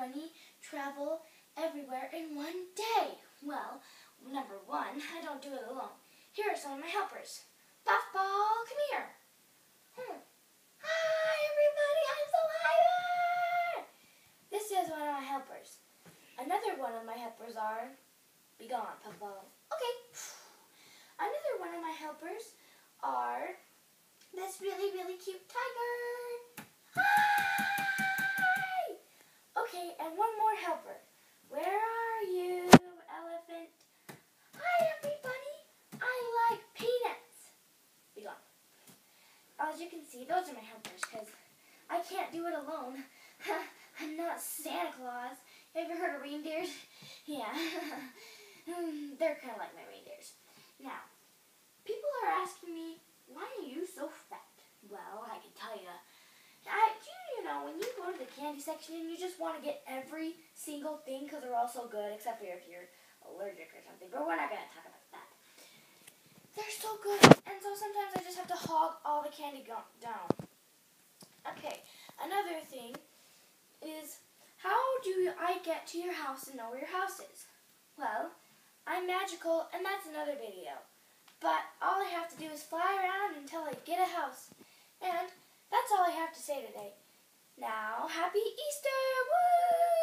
Bunny travel everywhere in one day? Well, number one, I don't do it alone. Here are some of my helpers. Puffball, come here. Hi, everybody, I'm so hyper! This is one of my helpers. Another one of my helpers are... Be gone, Puffball. Okay. Another one of my helpers are this really, really cute tiger. Hi! Okay, and one more helper. Where are you, elephant? Hi, everybody. I like peanuts. Be gone. As you can see, those are my helpers, because I can't do it alone. I'm not Santa Claus. Have you heard of reindeers? Yeah. They're kind of like my reindeers. Now, people are asking me, why are you so fat? Well, I can tell you. You know, when you go to the candy section and you just want to get every single thing because they're all so good, except for if you're allergic or something. But we're not going to talk about that. They're so good. And so sometimes I just have to hog all the candy down. Okay, another thing is, how do I get to your house and know where your house is? Well, I'm magical, and that's another video. But all I have to do is fly around until I get a house. And that's all I have to say today. Now, happy Easter! Woo!